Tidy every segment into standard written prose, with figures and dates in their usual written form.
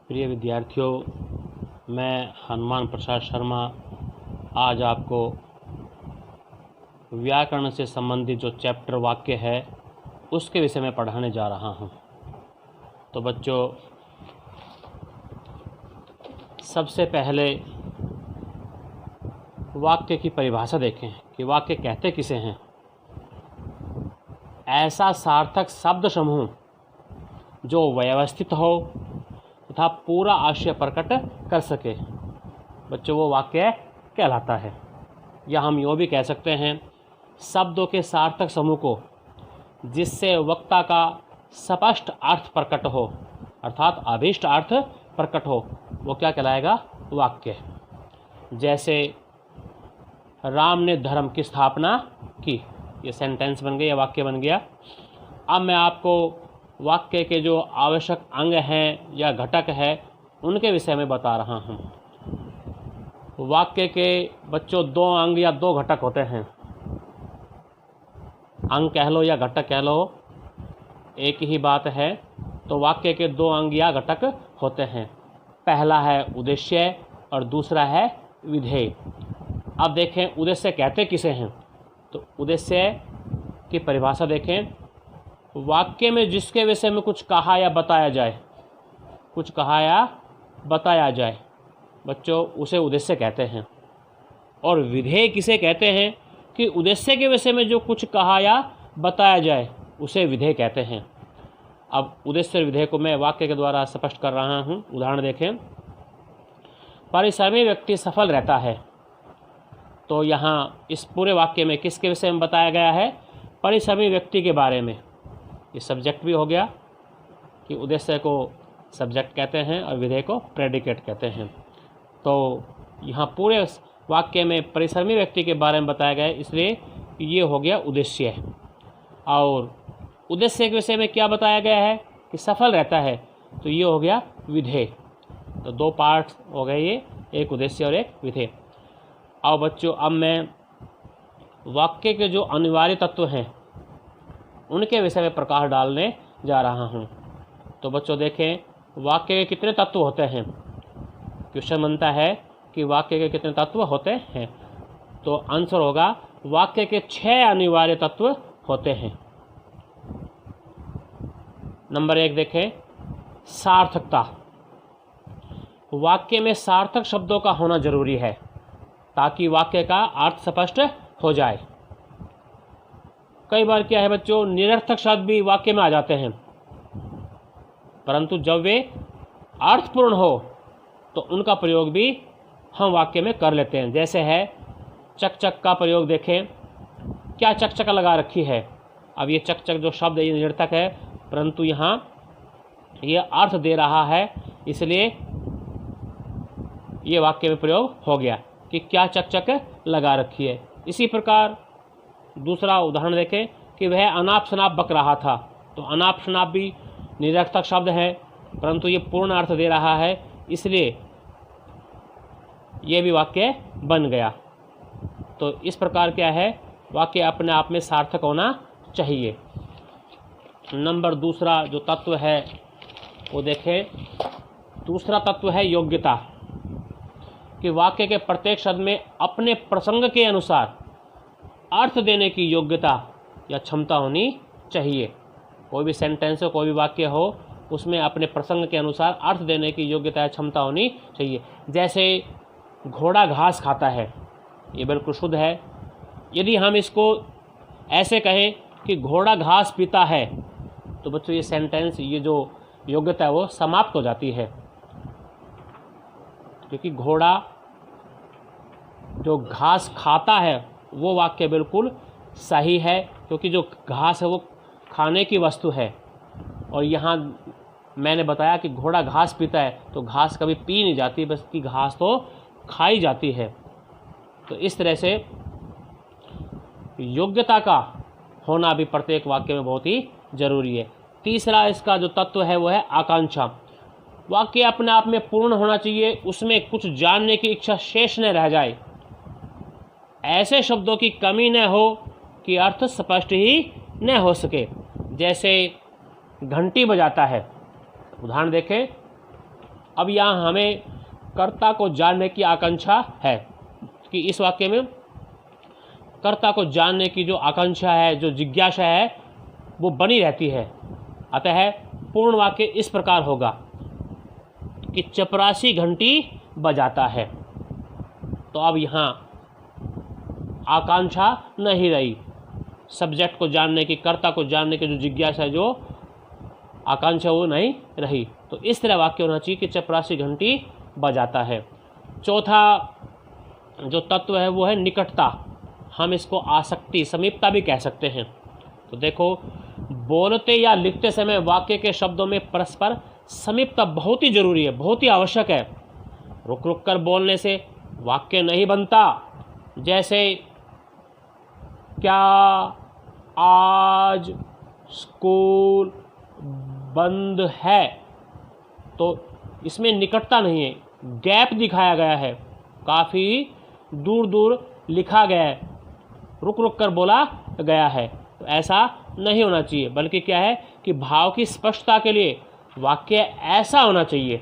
प्रिय विद्यार्थियों, मैं हनुमान प्रसाद शर्मा आज आपको व्याकरण से संबंधित जो चैप्टर वाक्य है उसके विषय में पढ़ाने जा रहा हूं। तो बच्चों, सबसे पहले वाक्य की परिभाषा देखें कि वाक्य कहते किसे हैं। ऐसा सार्थक शब्द समूह जो व्यवस्थित हो तथा पूरा आशय प्रकट कर सके, बच्चों वो वाक्य कहलाता है। या हम यूँ भी कह सकते हैं, शब्दों के सार्थक समूह को जिससे वक्ता का स्पष्ट अर्थ प्रकट हो अर्थात अभीष्ट अर्थ प्रकट हो, वो क्या कहलाएगा? वाक्य। जैसे राम ने धर्म की स्थापना की, ये सेंटेंस बन गया या वाक्य बन गया। अब मैं आपको वाक्य के जो आवश्यक अंग हैं या घटक है उनके विषय में बता रहा हूँ। वाक्य के बच्चों दो अंग या दो घटक होते हैं। अंग कह लो या घटक कह लो, एक ही बात है। तो वाक्य के दो अंग या घटक होते हैं। पहला है उद्देश्य और दूसरा है विधेय। अब देखें उद्देश्य कहते किसे हैं। तो उद्देश्य की परिभाषा देखें, वाक्य में जिसके विषय में कुछ कहा या बताया जाए, बच्चों उसे उद्देश्य कहते हैं। और विधेय किसे कहते हैं कि उद्देश्य के विषय में जो कुछ कहा या बताया जाए उसे विधेय कहते हैं। अब उद्देश्य और विधेय को मैं वाक्य के द्वारा स्पष्ट कर रहा हूँ। उदाहरण देखें, परिश्रमी व्यक्ति सफल रहता है। तो यहाँ इस पूरे वाक्य में किसके विषय में बताया गया है? परिश्रमी व्यक्ति के बारे में। ये सब्जेक्ट भी हो गया कि उद्देश्य को सब्जेक्ट कहते हैं और विधेय को प्रेडिकेट कहते हैं। तो यहाँ पूरे वाक्य में परिश्रमी व्यक्ति के बारे में बताया गया है, इसलिए ये हो गया उद्देश्य। और उद्देश्य के विषय में क्या बताया गया है कि सफल रहता है, तो ये हो गया विधेय। तो दो पार्ट हो गए ये, एक उद्देश्य और एक विधेय। और बच्चों अब मैं वाक्य के जो अनिवार्य तत्व हैं उनके विषय में प्रकाश डालने जा रहा हूँ। तो बच्चों देखें, वाक्य के कितने तत्व होते हैं। क्वेश्चन बनता है कि वाक्य के कितने तत्व होते हैं। तो आंसर होगा वाक्य के 6 अनिवार्य तत्व होते हैं। नंबर 1 देखें, सार्थकता। वाक्य में सार्थक शब्दों का होना जरूरी है ताकि वाक्य का अर्थ स्पष्ट हो जाए। कई बार क्या है बच्चों, निरर्थक शब्द भी वाक्य में आ जाते हैं, परंतु जब वे अर्थपूर्ण हो तो उनका प्रयोग भी हम वाक्य में कर लेते हैं। जैसे है चक चक का प्रयोग देखें, क्या चक चक लगा रखी है। अब ये चक चक जो शब्द है ये निरर्थक है, परंतु यहाँ ये अर्थ दे रहा है, इसलिए ये वाक्य में प्रयोग हो गया कि क्या चक चक लगा रखी है। इसी प्रकार दूसरा उदाहरण देखें कि वह अनाप शनाप बक रहा था। तो अनाप शनाप भी निरर्थक शब्द है, परंतु ये पूर्ण अर्थ दे रहा है, इसलिए ये भी वाक्य बन गया। तो इस प्रकार क्या है, वाक्य अपने आप में सार्थक होना चाहिए। नंबर दूसरा जो तत्व है वो देखें, दूसरा तत्व है योग्यता। कि वाक्य के प्रत्येक शब्द में अपने प्रसंग के अनुसार अर्थ देने की योग्यता या क्षमता होनी चाहिए। कोई भी सेंटेंस हो, कोई भी वाक्य हो, उसमें अपने प्रसंग के अनुसार अर्थ देने की योग्यता या क्षमता होनी चाहिए। जैसे घोड़ा घास खाता है, ये बिल्कुल शुद्ध है। यदि हम इसको ऐसे कहें कि घोड़ा घास पीता है, तो बच्चों ये सेंटेंस, ये जो योग्यता है वो समाप्त हो जाती है। क्योंकि घोड़ा जो घास खाता है वो वाक्य बिल्कुल सही है, क्योंकि जो घास है वो खाने की वस्तु है। और यहाँ मैंने बताया कि घोड़ा घास पीता है, तो घास कभी पी नहीं जाती, बस की घास तो खाई जाती है। तो इस तरह से योग्यता का होना भी प्रत्येक वाक्य में बहुत ही जरूरी है। तीसरा इसका जो तत्व है वो है आकांक्षा। वाक्य अपने आप में पूर्ण होना चाहिए, उसमें कुछ जानने की इच्छा शेष न रह जाए। ऐसे शब्दों की कमी न हो कि अर्थ स्पष्ट ही न हो सके। जैसे घंटी बजाता है, उदाहरण देखें, अब यहाँ हमें कर्ता को जानने की आकांक्षा है कि इस वाक्य में कर्ता को जानने की जो आकांक्षा है, जो जिज्ञासा है, वो बनी रहती है। अतः पूर्ण वाक्य इस प्रकार होगा कि चपरासी घंटी बजाता है। तो अब यहाँ आकांक्षा नहीं रही, सब्जेक्ट को जानने की, कर्ता को जानने की जो जिज्ञासा है, जो आकांक्षा, वो नहीं रही। तो इस तरह वाक्य होना चाहिए कि चपरासी घंटी बजाता है। चौथा जो तत्व है वो है निकटता। हम इसको आसक्ति, समीपता भी कह सकते हैं। तो देखो, बोलते या लिखते समय वाक्य के शब्दों में परस्पर समीपता बहुत ही जरूरी है, बहुत ही आवश्यक है। रुक रुक कर बोलने से वाक्य नहीं बनता। जैसे क्या आज स्कूल बंद है, तो इसमें निकटता नहीं है, गैप दिखाया गया है, काफ़ी दूर दूर लिखा गया है, रुक रुक कर बोला गया है। तो ऐसा नहीं होना चाहिए, बल्कि क्या है कि भाव की स्पष्टता के लिए वाक्य ऐसा होना चाहिए,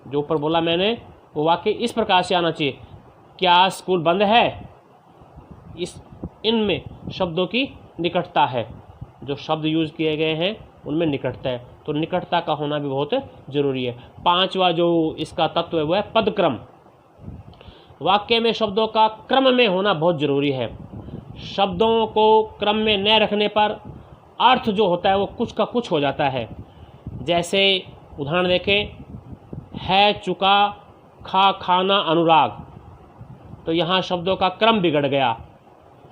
जो ऊपर बोला मैंने, वो वाक्य इस प्रकार से आना चाहिए, क्या स्कूल बंद है। इनमें शब्दों की निकटता है, जो शब्द यूज़ किए गए हैं उनमें निकटता है, तो निकटता का होना भी बहुत ज़रूरी है। पांचवा जो इसका तत्व है वो है पदक्रम। वाक्य में शब्दों का क्रम में होना बहुत ज़रूरी है। शब्दों को क्रम में न रखने पर अर्थ जो होता है वो कुछ का कुछ हो जाता है। जैसे उदाहरण देखें, है चुका खा खाना अनुराग, तो यहाँ शब्दों का क्रम बिगड़ गया।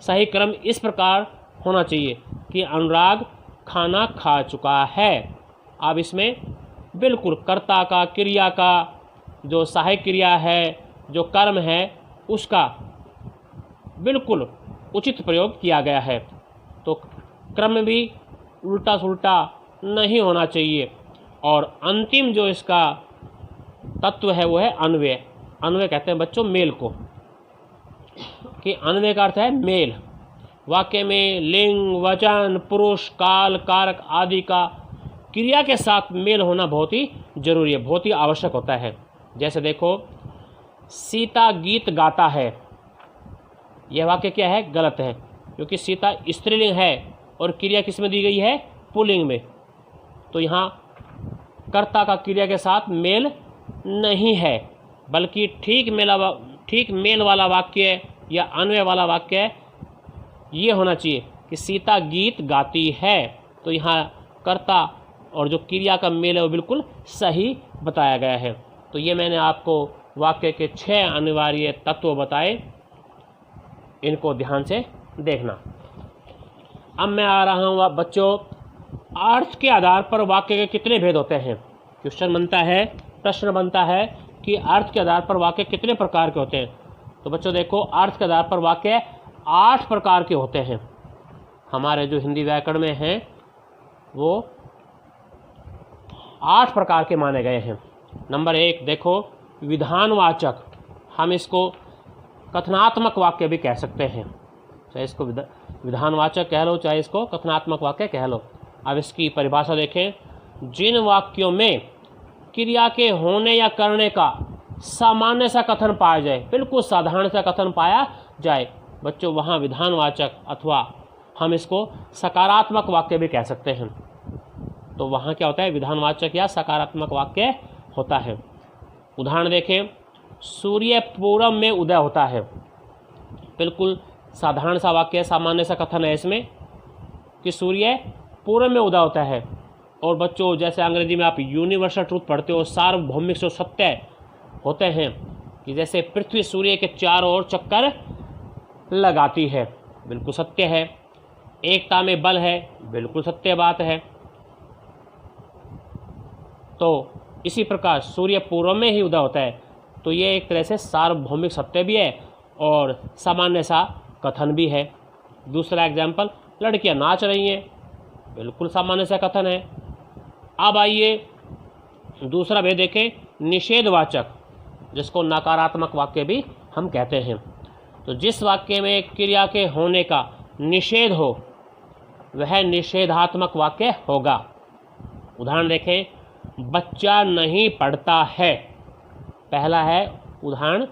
सही क्रम इस प्रकार होना चाहिए कि अनुराग खाना खा चुका है। अब इसमें बिल्कुल कर्ता का, क्रिया का, जो सहायक क्रिया है, जो कर्म है, उसका बिल्कुल उचित प्रयोग किया गया है। तो क्रम भी उल्टा सुल्टा नहीं होना चाहिए। और अंतिम जो इसका तत्व है वो है अन्वय। अन्वय कहते हैं बच्चों मेल को, कि अन्वय का अर्थ है मेल। वाक्य में लिंग, वचन, पुरुष, काल, कारक आदि का क्रिया के साथ मेल होना बहुत ही जरूरी है, बहुत ही आवश्यक होता है। जैसे देखो, सीता गीत गाता है, यह वाक्य क्या है, गलत है, क्योंकि सीता स्त्रीलिंग है और क्रिया किस में दी गई है, पुल्लिंग में। तो यहाँ कर्ता का क्रिया के साथ मेल नहीं है, बल्कि ठीक मेल वाला वाक्य या अन्वय वाला वाक्य ये होना चाहिए कि सीता गीत गाती है। तो यहाँ कर्ता और जो क्रिया का मेल है वो बिल्कुल सही बताया गया है। तो ये मैंने आपको वाक्य के 6 अनिवार्य तत्व बताए, इनको ध्यान से देखना। अब मैं आ रहा हूँ बच्चों, अर्थ के आधार पर वाक्य के कितने भेद होते हैं। प्रश्न बनता है कि अर्थ के आधार पर वाक्य कितने प्रकार के होते हैं। तो बच्चों देखो, अर्थ के आधार पर वाक्य 8 प्रकार के होते हैं। हमारे जो हिंदी व्याकरण में हैं वो 8 प्रकार के माने गए हैं। नंबर 1 देखो, विधानवाचक। हम इसको कथनात्मक वाक्य भी कह सकते हैं, चाहे इसको विधानवाचक कह लो, चाहे इसको कथनात्मक वाक्य कह लो। अब इसकी परिभाषा देखें, जिन वाक्यों में क्रिया के होने या करने का सामान्य सा कथन पाया जाए, बिल्कुल साधारण सा कथन पाया जाए बच्चों, वहाँ विधानवाचक, अथवा हम इसको सकारात्मक वाक्य भी कह सकते हैं। तो वहाँ क्या होता है, विधानवाचक या सकारात्मक वाक्य होता है। उदाहरण देखें, सूर्य पूरब में उदय होता है, बिल्कुल साधारण सा वाक्य, सामान्य सा कथन है इसमें कि सूर्य पूरब में उदय होता है। और बच्चों जैसे अंग्रेजी में आप यूनिवर्सल ट्रूथ पढ़ते हो, सार्वभौमिक जो सत्य होते हैं, कि जैसे पृथ्वी सूर्य के चारों ओर चक्कर लगाती है, बिल्कुल सत्य है। एकता में बल है, बिल्कुल सत्य बात है। तो इसी प्रकार सूर्य पूर्व में ही उदय होता है, तो ये एक तरह से सार्वभौमिक सत्य भी है और सामान्य सा कथन भी है। दूसरा एग्जाम्पल, लड़कियां नाच रही हैं, बिल्कुल सामान्य सा कथन है। अब आइए दूसरा भेद देखें, निषेधवाचक, जिसको नकारात्मक वाक्य भी हम कहते हैं। तो जिस वाक्य में क्रिया के होने का निषेध हो वह निषेधात्मक वाक्य होगा। उदाहरण देखें, बच्चा नहीं पढ़ता है। पहला है उदाहरण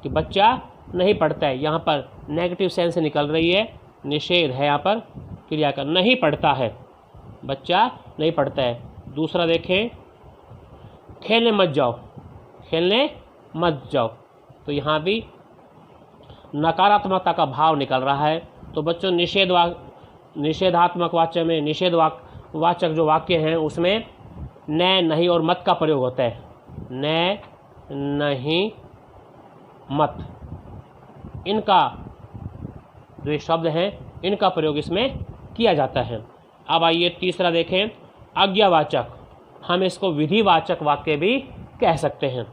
कि बच्चा नहीं पढ़ता है, यहाँ पर नेगेटिव सेंस निकल रही है, निषेध है यहाँ पर क्रिया का, नहीं पढ़ता है, बच्चा नहीं पढ़ता है। दूसरा देखें, खेलने मत जाओ, खेलने मत जाओ, तो यहाँ भी नकारात्मकता का भाव निकल रहा है। तो बच्चों निषेधात्मक वाक्य में वाचक जो वाक्य हैं उसमें न, नहीं और मत का प्रयोग होता है। न, नहीं, मत, इनका जो ये शब्द हैं इनका प्रयोग इसमें किया जाता है। अब आइए तीसरा देखें, आज्ञावाचक। हम इसको विधिवाचक वाक्य भी कह सकते हैं।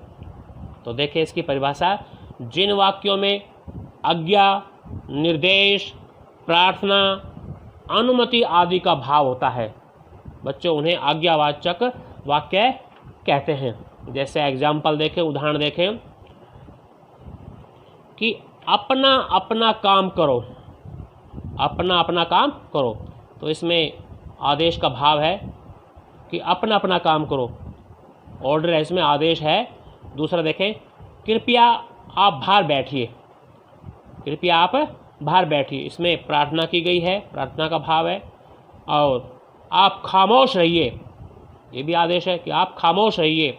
तो देखें इसकी परिभाषा, जिन वाक्यों में आज्ञा, निर्देश, प्रार्थना, अनुमति आदि का भाव होता है बच्चों, उन्हें आज्ञावाचक वाक्य कहते हैं। जैसे एग्जाम्पल देखें, उदाहरण देखें कि अपना अपना काम करो, अपना अपना काम करो, तो इसमें आदेश का भाव है कि अपना अपना काम करो, ऑर्डर है, इसमें आदेश है। दूसरा देखें, कृपया आप बाहर बैठिए, कृपया आप बाहर बैठिए, इसमें प्रार्थना की गई है, प्रार्थना का भाव है। और आप खामोश रहिए, ये भी आदेश है कि आप खामोश रहिए।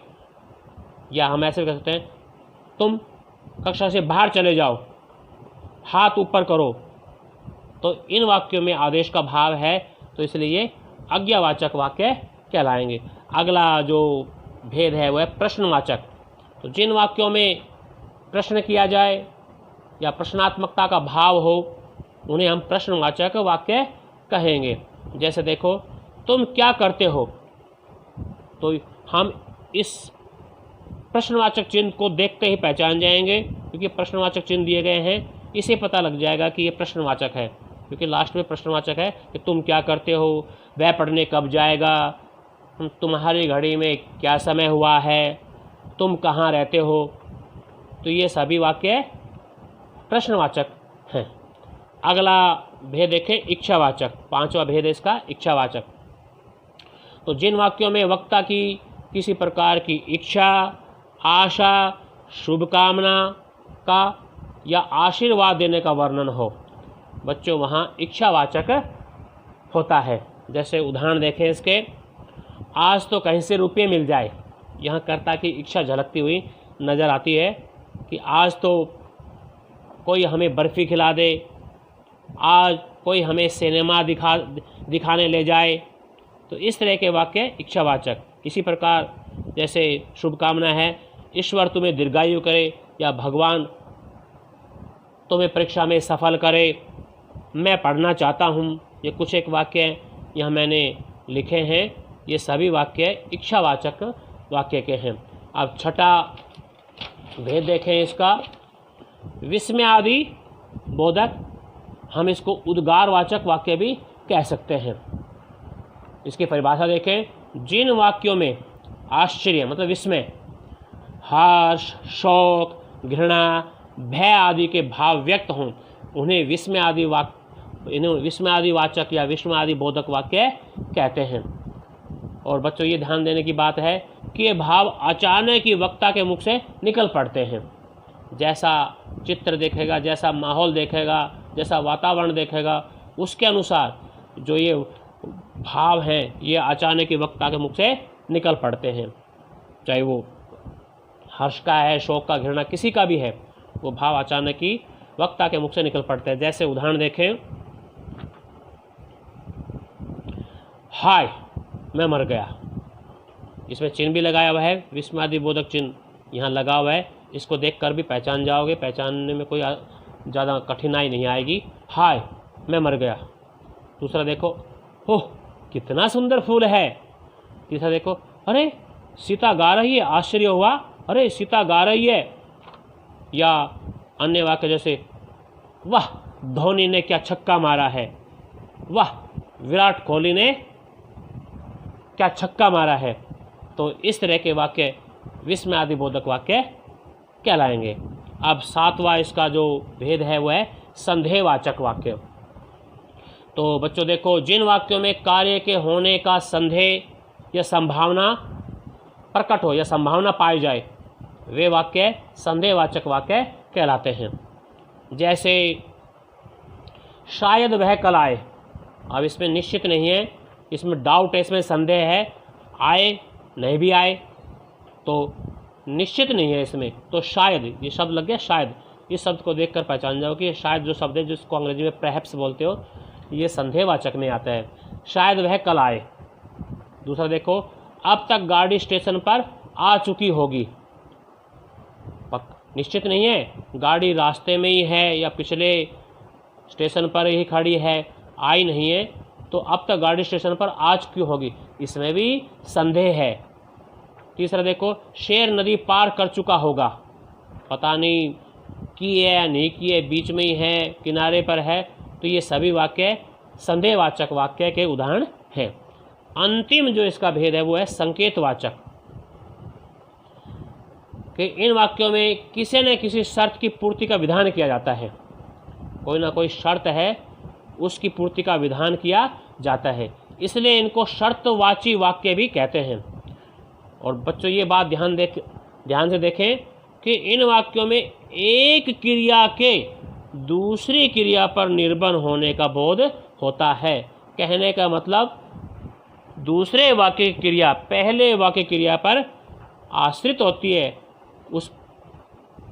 या हम ऐसे कह सकते हैं, तुम कक्षा से बाहर चले जाओ, हाथ ऊपर करो। तो इन वाक्यों में आदेश का भाव है, तो इसलिए ये आज्ञावाचक वाक्य कहलाएंगे। अगला जो भेद है वह है प्रश्नवाचक। तो जिन वाक्यों में प्रश्न किया जाए या प्रश्नात्मकता का भाव हो उन्हें हम प्रश्नवाचक वाक्य कहेंगे। जैसे देखो, तुम क्या करते हो, तो हम इस प्रश्नवाचक चिन्ह को देखते ही पहचान जाएंगे, क्योंकि प्रश्नवाचक चिन्ह दिए गए हैं, इसे पता लग जाएगा कि ये प्रश्नवाचक है, क्योंकि लास्ट में प्रश्नवाचक है कि तुम क्या करते हो, वह पढ़ने कब जाएगा, तुम्हारी घड़ी में क्या समय हुआ है, तुम कहाँ रहते हो। तो ये सभी वाक्य प्रश्नवाचक हैं। अगला भेद देखें, इच्छावाचक। पांचवा भेद है इसका, इच्छावाचक। तो जिन वाक्यों में वक्ता की किसी प्रकार की इच्छा, आशा, शुभकामना का या आशीर्वाद देने का वर्णन हो बच्चों, वहाँ इच्छावाचक होता है। जैसे उदाहरण देखें इसके, आज तो कहीं से रुपये मिल जाए। यहाँ कर्ता की इच्छा झलकती हुई नज़र आती है कि आज तो कोई हमें बर्फ़ी खिला दे, आज कोई हमें सिनेमा दिखाने ले जाए। तो इस तरह के वाक्य इच्छावाचक। इसी प्रकार जैसे शुभकामना है, ईश्वर तुम्हें दीर्घायु करे, या भगवान तुम्हें परीक्षा में सफल करे, मैं पढ़ना चाहता हूँ। ये कुछ एक वाक्य यहाँ मैंने लिखे हैं, ये सभी वाक्य इच्छावाचक वाक्य के हैं। अब छठा भेद देखें इसका, विस्मयादि बोधक। हम इसको उद्गारवाचक वाक्य भी कह सकते हैं। इसकी परिभाषा देखें, जिन वाक्यों में आश्चर्य मतलब विस्मय, हर्ष, शोक, घृणा, भय आदि के भाव व्यक्त हों उन्हें विस्मयादि वाचक या विस्मयादि बोधक वाक्य कहते हैं। और बच्चों ये ध्यान देने की बात है कि ये भाव अचानक ही वक्ता के मुख से निकल पड़ते हैं। जैसा चित्र देखेगा, जैसा माहौल देखेगा, जैसा वातावरण देखेगा, उसके अनुसार जो ये भाव हैं ये अचानक ही वक्ता के मुख से निकल पड़ते हैं। चाहे वो हर्ष का है, शोक का, घृणा, किसी का भी है, वो भाव अचानक ही वक्ता के मुख से निकल पड़ते हैं। जैसे उदाहरण देखें, हाय मैं मर गया। इसमें चिन्ह भी लगाया हुआ है, विस्मयादि बोधक चिन्ह यहाँ लगा हुआ है। इसको देखकर भी पहचान जाओगे, पहचानने में कोई ज़्यादा कठिनाई नहीं आएगी। हाय मैं मर गया। दूसरा देखो, ओह कितना सुंदर फूल है। तीसरा देखो, अरे सीता गा रही है, आश्चर्य हुआ, अरे सीता गा रही है। या अन्य वाक्य जैसे, वाह धोनी ने क्या छक्का मारा है, वाह विराट कोहली ने क्या छक्का मारा है। तो इस तरह के वाक्य विस्मयादि बोधक वाक्य कहलाएंगे। अब सातवां इसका जो भेद है वह है संदेहवाचक वाक्य। तो बच्चों देखो, जिन वाक्यों में कार्य के होने का संदेह या संभावना प्रकट हो या संभावना पाई जाए, वे वाक्य संदेहवाचक वाक्य कहलाते हैं। जैसे शायद वह कल आए, अब इसमें निश्चित नहीं है, इसमें डाउट है, इसमें संदेह है, आए नहीं भी आए तो निश्चित नहीं है इसमें, तो शायद ये शब्द लग गया शायद। इस शब्द को देखकर पहचान जाओ कि शायद जो शब्द है जिसको अंग्रेजी में परहैप्स बोलते हो, ये संदेहवाचक में आता है। शायद वह कल आए। दूसरा देखो, अब तक गाड़ी स्टेशन पर आ चुकी होगी। निश्चित नहीं है, गाड़ी रास्ते में ही है या पिछले स्टेशन पर ही खड़ी है, आई नहीं है, तो अब तक गाड़ी स्टेशन पर आ चुकी होगी, इसमें भी संदेह है। तीसरा देखो, शेर नदी पार कर चुका होगा, पता नहीं की है या नहीं की है, बीच में ही है, किनारे पर है, तो ये सभी वाक्य संदेहवाचक वाक्य के उदाहरण हैं। अंतिम जो इसका भेद है वो है संकेतवाचक, कि इन वाक्यों में किसी न किसी शर्त की पूर्ति का विधान किया जाता है, कोई ना कोई शर्त है उसकी पूर्ति का विधान किया जाता है, इसलिए इनको शर्तवाची वाक्य भी कहते हैं। और बच्चों ये बात ध्यान से देखें कि इन वाक्यों में एक क्रिया के दूसरी क्रिया पर निर्भर होने का बोध होता है। कहने का मतलब दूसरे वाक्य की क्रिया पहले वाक्य क्रिया पर आश्रित होती है, उस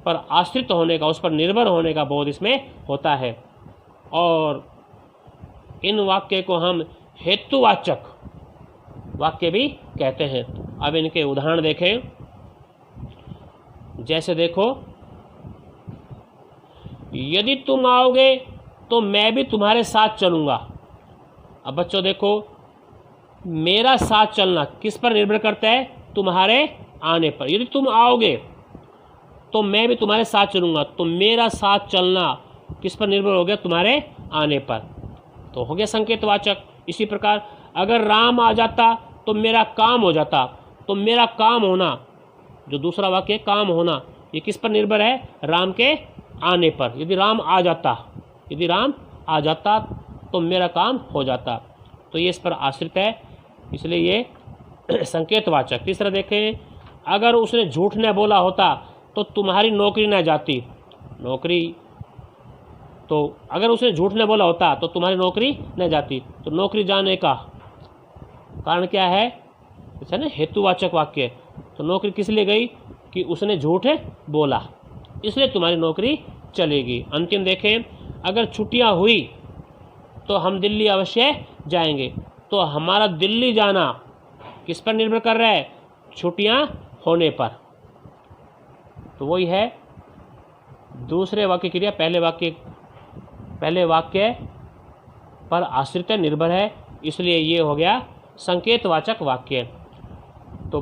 पर आश्रित होने का, उस पर निर्भर होने का बोध इसमें होता है। और इन वाक्य को हम हेतुवाचक वाक्य भी कहते हैं। अब इनके उदाहरण देखें। जैसे देखो, यदि तुम आओगे तो मैं भी तुम्हारे साथ चलूँगा। अब बच्चों देखो, मेरा साथ चलना किस पर निर्भर करता है? तुम्हारे आने पर। यदि तुम आओगे तो मैं भी तुम्हारे साथ चलूँगा, तो मेरा साथ चलना किस पर निर्भर हो गया? तुम्हारे आने पर, तो हो गया संकेतवाचक। इसी प्रकार अगर राम आ जाता तो मेरा काम हो जाता, तो मेरा काम होना, जो दूसरा वाक्य काम होना, ये किस पर निर्भर है? राम के आने पर। यदि राम आ जाता तो मेरा काम हो जाता, तो ये इस पर आश्रित है, इसलिए ये संकेतवाचक। तीसरा देखें, अगर उसने झूठ न बोला होता तो तुम्हारी नौकरी न जाती। नौकरी, तो अगर उसने झूठ न बोला होता तो तुम्हारी नौकरी न जाती, तो नौकरी जाने का कारण क्या है? ऐसा ना हेतुवाचक वाक्य। तो नौकरी किस लिए गई? कि उसने झूठ बोला, इसलिए तुम्हारी नौकरी चलेगी। अंतिम देखें, अगर छुट्टियां हुई तो हम दिल्ली अवश्य जाएंगे। तो हमारा दिल्ली जाना किस पर निर्भर कर रहा है? छुट्टियां होने पर। तो वही है, दूसरे वाक्य क्रिया पहले वाक्य पर आश्रित निर्भर है, इसलिए ये हो गया संकेतवाचक वाक्य। तो